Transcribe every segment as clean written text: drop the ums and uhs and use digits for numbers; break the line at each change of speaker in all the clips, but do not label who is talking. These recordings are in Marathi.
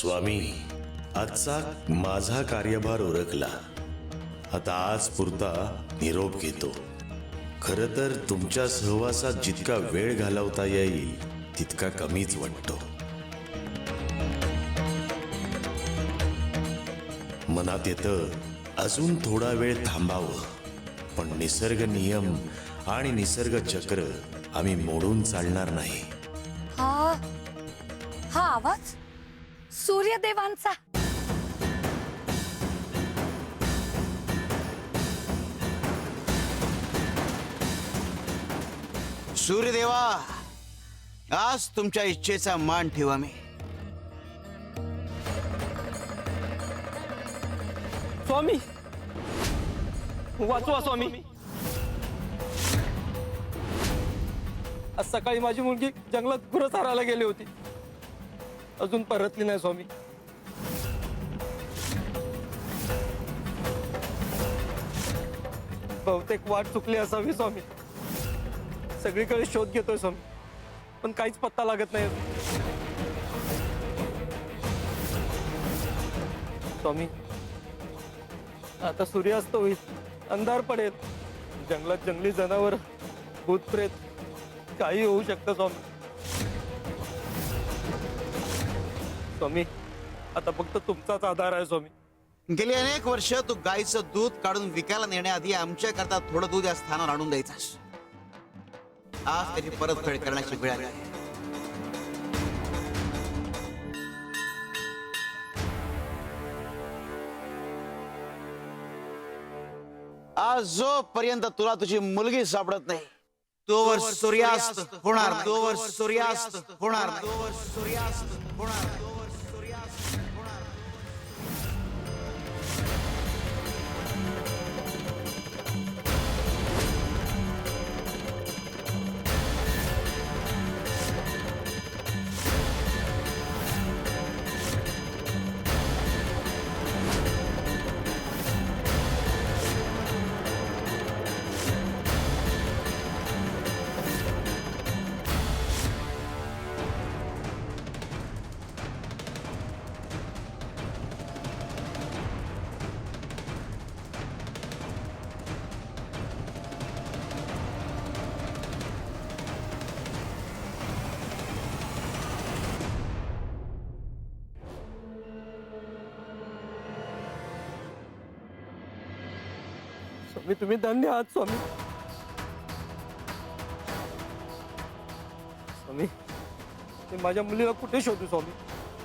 स्वामी, आजचा माझा कार्यभार उरकला. आता आज पुरता निरोप घेतो. खरं तर तुमच्या सहवासात जितका वेळ घालवता येईल तितका कमीच वाटतो. मनात येतं अजून थोडा वेळ थांबावं, पण निसर्ग नियम आणि निसर्ग चक्र आम्ही मोडून चालणार नाही.
हा आवाज सूर्यदेवांचा.
सूर्यदेवा, आज तुमच्या इच्छेचा मान ठेवा. मी
स्वामी, वाचवा स्वामी. आज सकाळी माझी मुलगी जंगलात गुरं चारायला गेली होती, अजून परतली नाही स्वामी. बहुतेक वाट चुकली असावी स्वामी. सगळीकडे शोध घेतोय स्वामी, पण काहीच पत्ता लागत नाही स्वामी. आता सूर्यास्त होईल, अंधार पडेल. जंगलात जंगली जनावर, भूत प्रेत काही होऊ शकतं स्वामी. स्वामी, आता फक्त तुमचाच आधार आहे स्वामी.
गेली अनेक वर्ष तू गाईचं दूध काढून विकायला नेण्याआधी आमच्या करता थोडं दूध या स्थानावर आणून द्यायचास. आज त्याची परतफेड करण्याची वेळ आली आहे. आज जोपर्यंत तुला तुझी मुलगी सापडत नाही तोवर सूर्यास्त होणार. तोवर सूर्यास्त होणार. तोवर सूर्यास्त होणार. तोवर सूर्यास्त होणार.
स्वामी, तुम्ही धन्य आहात स्वामी. स्वामी, मी माझ्या मुलीला कुठे शोधू स्वामी?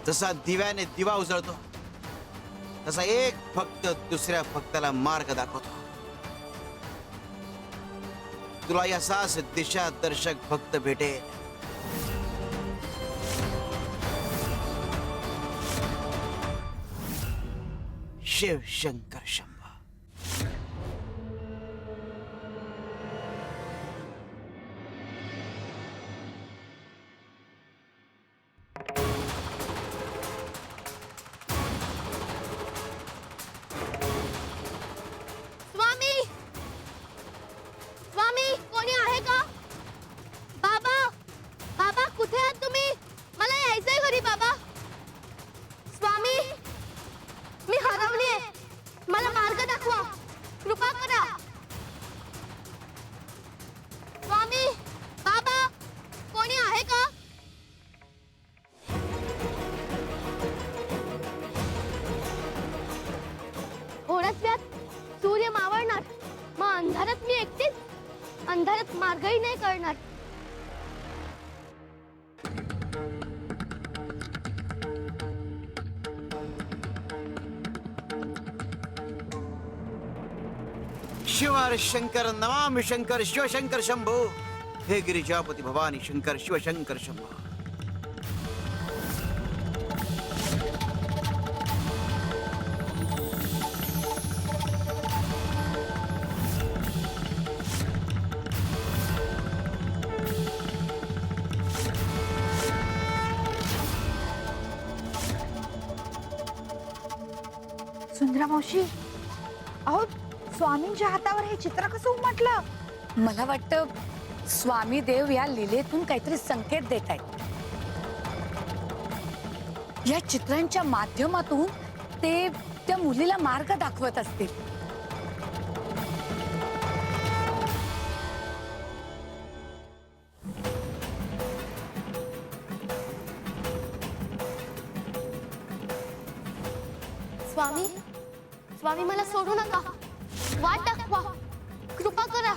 जसा दिव्याने दिवा उजळतो तसा एक भक्त दुसऱ्या भक्ताला मार्ग दाखवतो. तुला असाच दिशा दर्शक भक्त भेटेल. शिव शंकर शंभो.
सूर्य मावळणार, मग अंधारात मी एकटीच. अंधारात मार्गही नाही करणार.
शिव शंकर नमामि शंकर शिवशंकर शंभो. हे गिरिजापती भवानी शंकर शिवशंकर शंभो.
सुंदरा मावशी, अहो स्वामींच्या हातावर हे चित्र कसं उमटलं? मला वाटतं स्वामी देव या लीलेतून काहीतरी संकेत देत आहेत. या चित्रांच्या माध्यमातून ते त्या मुलीला मार्ग दाखवत असतील.
स्वामी स्वामी मला सोडू नका, वाट दाखवा, कृपा करा.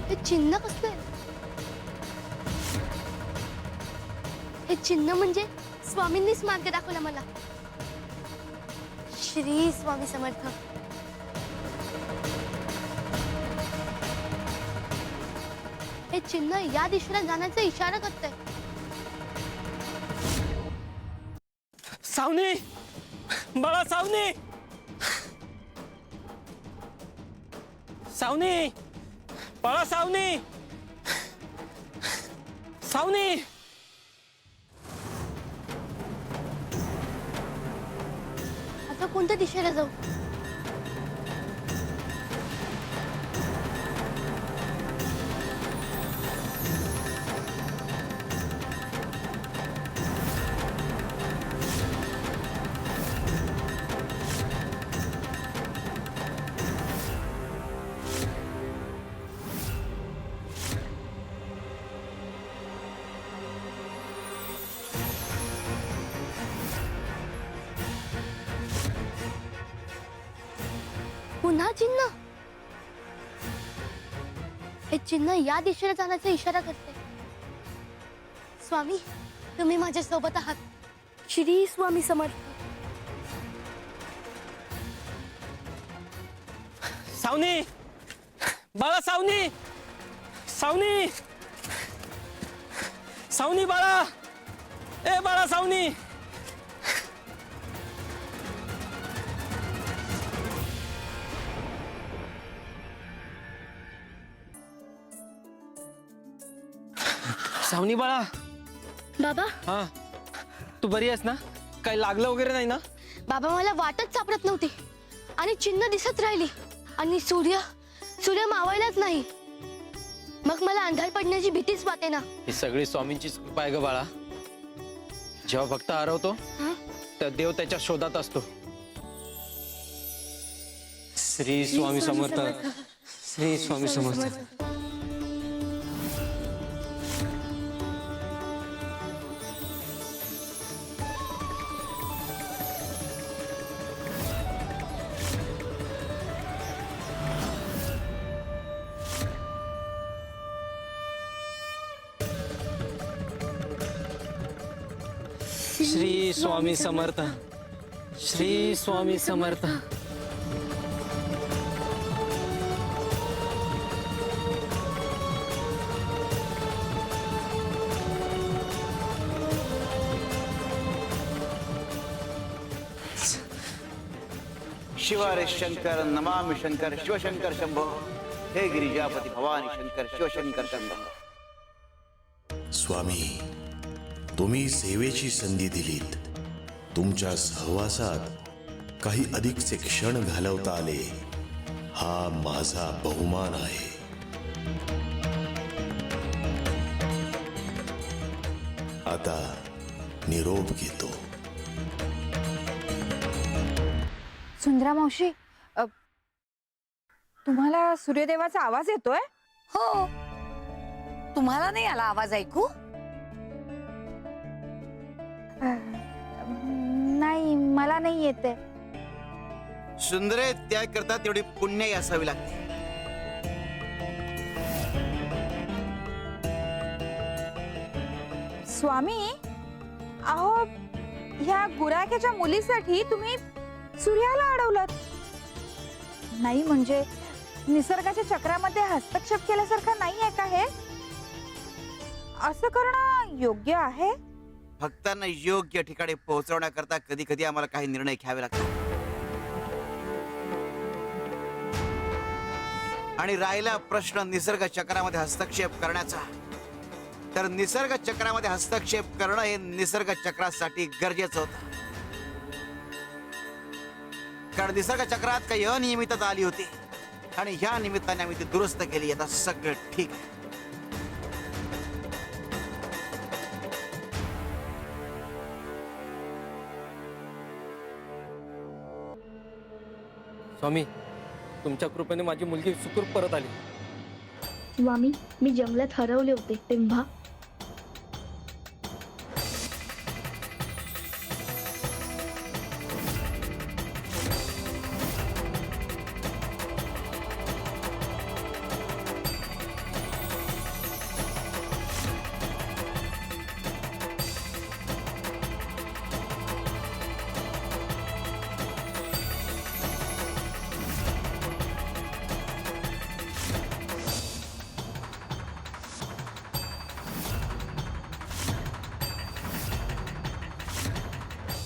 हे चिन्ह कसले? हे चिन्ह म्हणजे स्वामींनीच मार्ग दाखवला मला. श्री स्वामी समर्थ. हे चिन्ह या दिशेला जाण्याचा इशारा करतंय.
सावनी, बाळा सावनी, सावनी, बाळा सावनी, सावनी.
आता कोणत्या दिशेला जाऊ? पुन्हा चिन्ह. हे चिन्ह या दिशेला जाण्याचा इशारा करते. स्वामी, तुम्ही माझ्या सोबत आहात. श्री स्वामी समर्थ.
सावनी, बाळा सावनी, सावनी, सावनी बाळा, ए बाळा सावनी. सावनी बाळा.
बाबा,
हा, तू बरी आहेस ना? काही लागलं वगैरे नाही ना?
बाबा मला वाटच सापडत नव्हती आणि चिन्ह दिसत राहिली आणि सूर्य मावळलाच नाही. मग मला अंधार पडण्याची भीतीच वाटे ना.
ही सगळी स्वामींचीच कृपा आहे ग बाळा. जेव्हा भक्त हरवतो तर देव त्याच्या शोधात असतो. श्री स्वामी समर्थ. श्री स्वामी समर्थ. श्री स्वामी समर्थ. श्री स्वामी समर्थ.
शिवारे शंकर, नमामि शंकर, शिवशंकर शंभो. हे गिरिजापती भवानी शंकर, शिवशंकर शंभो.
स्वामी, तुम्ही सेवेची संधी दिलीत. तुमच्या सहवासात काही अधिकचे क्षण घालवता आले, हा माझा बहुमान आहे. आता निरोप घेतो.
सुंदरा मावशी, तुम्हाला सूर्यदेवाचा आवाज येतोय?
हो, तुम्हाला नाही आला आवाज ऐकू?
नाही, मला नाही येते.
सुंदरे, त्याकरता तेवढी पुण्याई असावी लागते.
स्वामी, अहो, ह्या गुराख्याच्या मुलीसाठी तुम्ही सूर्याला अडवलं नाही. म्हणजे निसर्गाच्या चक्रामध्ये हस्तक्षेप केल्यासारखं नाहीये का हे? असं करणं योग्य आहे?
भक्तांना योग्य ठिकाणी पोहोचवण्याकरता कधी कधी आम्हाला काही निर्णय घ्यावे लागतात. आणि राहिला प्रश्न निसर्ग चक्रामध्ये हस्तक्षेप करण्याचा, तर निसर्ग चक्रामध्ये हस्तक्षेप करणं हे निसर्ग चक्रासाठी गरजेचं होतं. कारण निसर्ग चक्रात काही अनियमितता आली होती आणि ह्या निमित्ताने आम्ही ती दुरुस्त केली. आता सगळं ठीक आहे.
स्वामी, तुमच्या कृपेने माझी मुलगी सुखरूप परत आली.
स्वामी, मी जंगलात हरवले होते तेव्हा.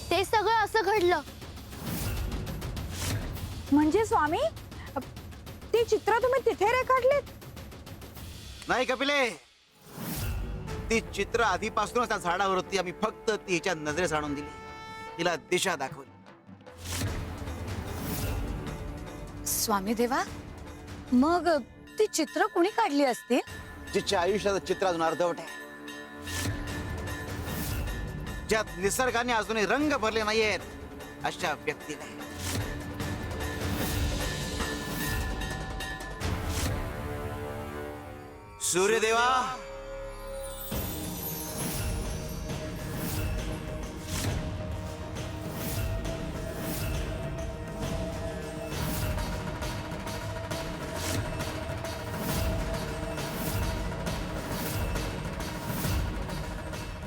ते सगळं असं घडलं.
म्हणजे स्वामी ती चित्र तुम्ही तिथे रेखाटलीत?
नाही कपिले, ती चित्र आधीपासूनच त्या झाडावर होती. आम्ही फक्त ती हिच्या नजरेस आणून दिली, तिला दिशा दाखवली.
स्वामी देवा, मग ती चित्र कुणी काढली असतील?
जिच्या आयुष्याचं चित्र अजून अर्धवट आहे, ज्यात निसर्गाने अजूनही रंग भरले नाहीयेत, अशा व्यक्तीने. सूर्यदेवा,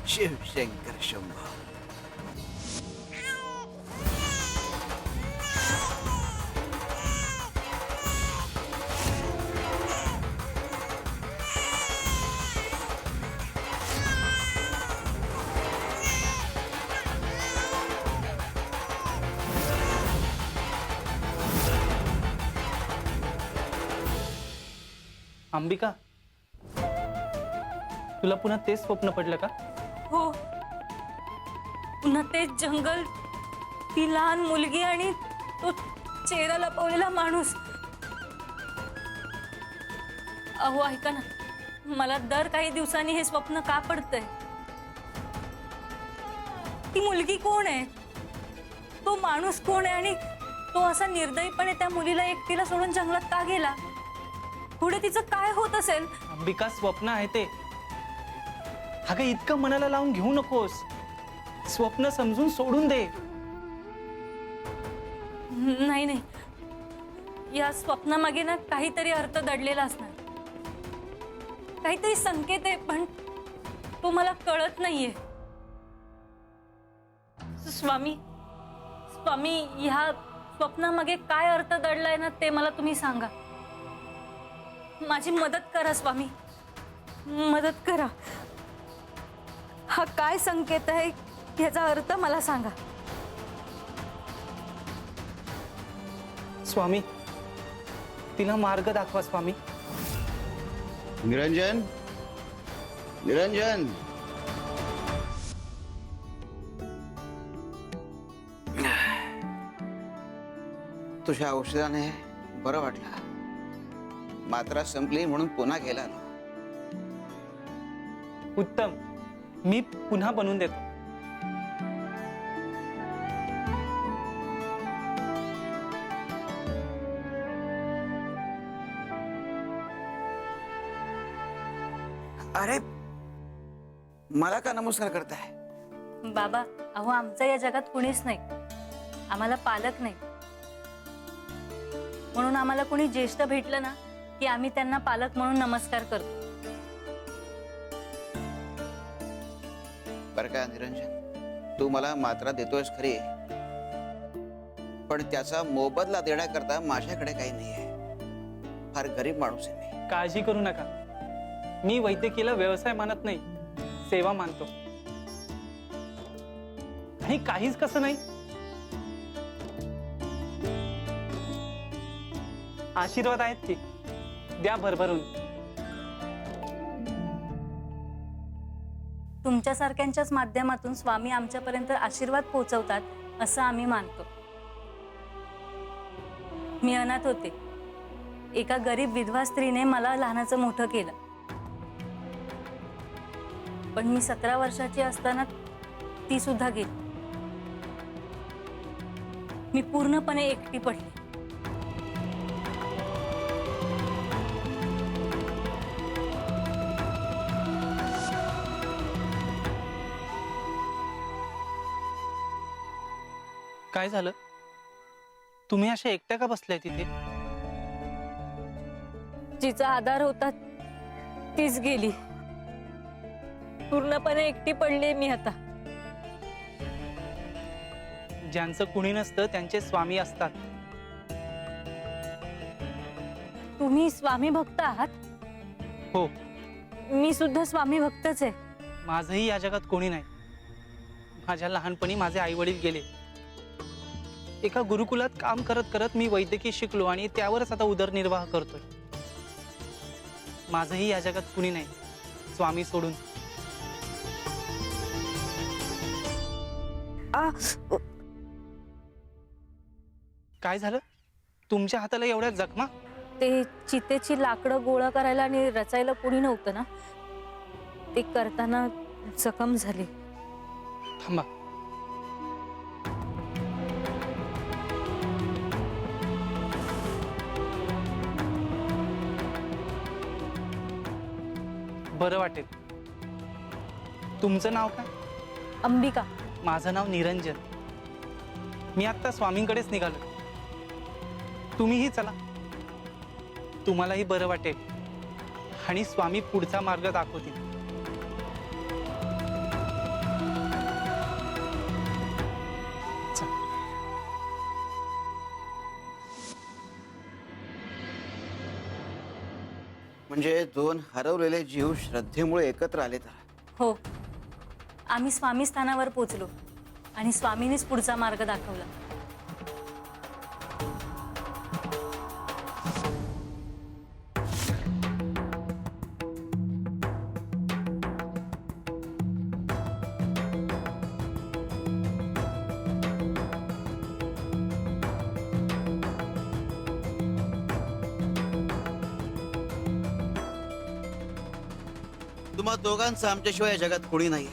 शिव शंकर शंभो.
अंबिका, तुला पुन्हा तेच स्वप्न पडलं का?
हो, पुन्हा तेच जंगल, ती लहान मुलगी आणि तो चेहरा लपवलेला माणूस. अहो ऐका ना, मला दर काही दिवसांनी हे स्वप्न का पडतंय? ती मुलगी कोण आहे, तो माणूस कोण आहे आणि तो असा निर्दयीपणे त्या मुलीला एकटीला सोडून जंगलात का गेला? पुढे तिचं काय होत असेल?
अंबिका, स्वप्न आहे ते. अगं, इतकं मनाला लावून घेऊ नकोस. स्वप्न समजून सोडून दे.
नाही नाही, या स्वप्नामागे ना काहीतरी अर्थ दडलेला असणार, काहीतरी संकेत आहे, पण तो मला कळत नाहीये. स्वामी, स्वामी, ह्या स्वप्नामागे काय अर्थ दडलाय ना, ते मला तुम्ही सांगा. माझी मदत करा स्वामी, मदत करा. हा काय संकेत आहे याचा अर्थ मला सांगा.
स्वामी, तिला मार्ग दाखवा स्वामी.
निरंजन, निरंजन. तुझ्या औषधाने बरं वाटलं. मात्रा संपली म्हणून पुन्हा गेला ना.
उत्तम, मी पुन्हा बनवून देतो.
अरे, मला का नमस्कार करताय?
बाबा, अहो आमचं या जगात कुणीच नाही, आम्हाला पालक नाही, म्हणून आम्हाला कोणी ज्येष्ठ भेटलं ना की आम्ही त्यांना पालक म्हणून नमस्कार करतो.
बरं का निरंजन, तू मला मात्रा देतोयस खरी, पण त्याचा मोबदला देण्याकरता माझ्याकडे काही नाहीये. फार गरीब माणूस आहे मी.
काळजी करू नका. मी वैद्यकीला व्यवसाय मानत नाही, सेवा मानतो. आणि काहीच कसं नाही. आशीर्वाद आहेत की, द्या भरभरून.
तुमच्यासारख्यांच्याच माध्यमातून स्वामी आमच्यापर्यंत आशीर्वाद पोहोचवतात असं आम्ही मानतो. मी अनाथ होते. एका गरीब विधवा स्त्रीने मला लहानाचं मोठं केलं. पण मी 17 वर्षाची असताना ती सुद्धा गेली. मी पूर्णपणे एकटी पडली.
काय झालं? तुम्ही अशा एकट्या का बसलाय तिथे?
जिचा आधार होता तीच गेली. पूर्णपणे एकटी पडली मी आता.
ज्यांचं कुणी नसतं त्यांचे स्वामी असतात.
तुम्ही स्वामी भक्त आहात?
हो,
मी सुद्धा स्वामी भक्तच आहे.
माझंही या जगात कोणी नाही. माझ्या लहानपणी माझे आई वडील गेले. एका गुरुकुलात काम करत करत मी वैद्यकीय शिकलो आणि त्यावरच आता उदरनिर्वाह करतोय. माझंही या जगात कुणी नाही स्वामी सोडून. काय झालं? तुमच्या हाताला एवढ्या जखमा?
ते चितेची लाकडं गोळा करायला आणि रचायला कोणी नव्हतं ना, ते करताना जखम झाली.
थांबा. बरं वाटेल. तुमचं नाव काय?
अंबिका.
माझं नाव निरंजन. मी आत्ता स्वामींकडेच निघालो. तुम्हीही चला, तुम्हालाही बरं वाटेल आणि स्वामी पुढचा मार्ग दाखवतील.
म्हणजे दोन हरवलेले जीव श्रद्धेमुळे एकत्र आले तर.
हो, आम्ही स्वामी स्थानावर पोचलो आणि स्वामींनीच पुढचा मार्ग दाखवला.
तुम्हा दोघांचं आमच्याशिवाय या जगात कोणी नाही.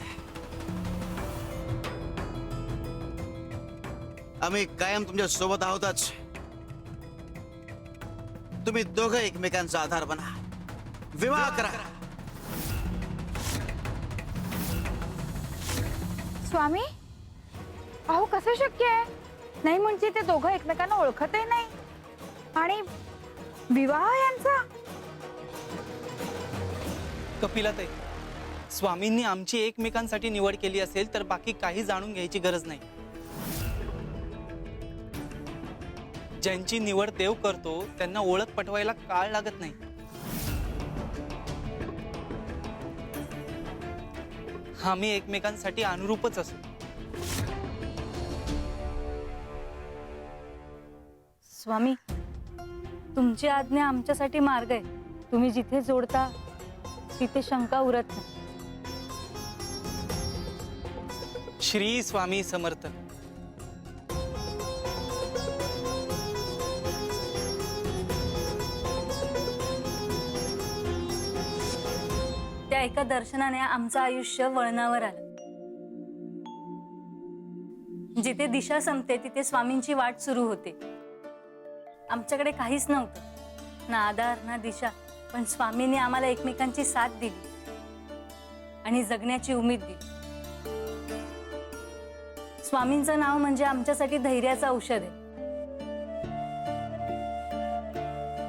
आम्ही कायम तुमच्या सोबत आहोतच. तुम्ही दोघं एकमेकांचा आधार बना. विवाह करा.
स्वामी, अहो कसं शक्य आहे? नाही म्हणजे ते दोघं एकमेकांना ओळखतही नाही आणि विवाह यांचा?
कपिलाताई, स्वामींनी आमची एकमेकांसाठी निवड केली असेल तर बाकी काही जाणून घ्यायची गरज नाही. ज्यांची निवड देव करतो त्यांना ओळख पटवायला काळ लागत नाही. आम्ही एकमेकांसाठी अनुरूपच असू.
स्वामी, तुमची आज्ञा आमच्यासाठी मार्ग आहे. तुम्ही जिथे जोडता तिथे शंका उरत नाही.
श्री स्वामी समर्थ.
त्या एका दर्शनाने आमचं आयुष्य वळणावर आलं. जिथे दिशा संपते तिथे स्वामींची वाट सुरू होते. आमच्याकडे काहीच नव्हतं, ना आधार ना दिशा, पण स्वामींनी आम्हाला एकमेकांची साथ दिली आणि जगण्याची उमेद दिली. स्वामींचं नाव म्हणजे आमच्यासाठी धैर्याचं औषध आहे.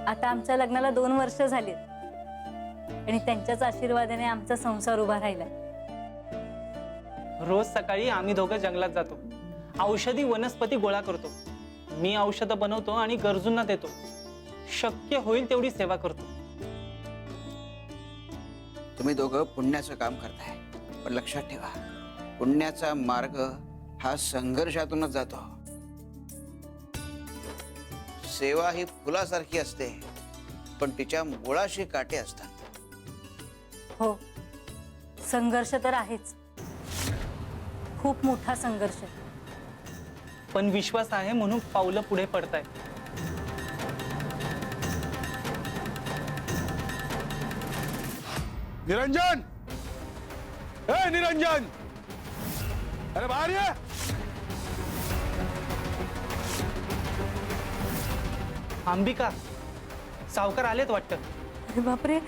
आता आमच्या लग्नाला 2 वर्ष झाली आणि त्यांच्याच आशीर्वादाने आमचा संसार उभा राहिलाय.
रोज सकाळी आम्ही दोघं जंगलात जातो. औषधी वनस्पती गोळा करतो. मी औषधं बनवतो आणि गरजूंना देतो. शक्य होईल तेवढी सेवा करतो.
तुम्ही दोघं पुण्याचं काम करताय, पण लक्षात ठेवा, पुण्याचा मार्ग हा संघर्षातूनच जातो. सेवा ही फुलासारखी असते, पण तिच्या मुळाशी काटे असतात.
हो, संघर्ष तर आहेच, खूप मोठा संघर्ष.
पण विश्वास आहे म्हणून पावलं पुढे पडताय.
निरंजन, ए निरंजन, अरे बाहर ये.
अंबिका, सावकार आलेत वाटतं.
अरे बापरे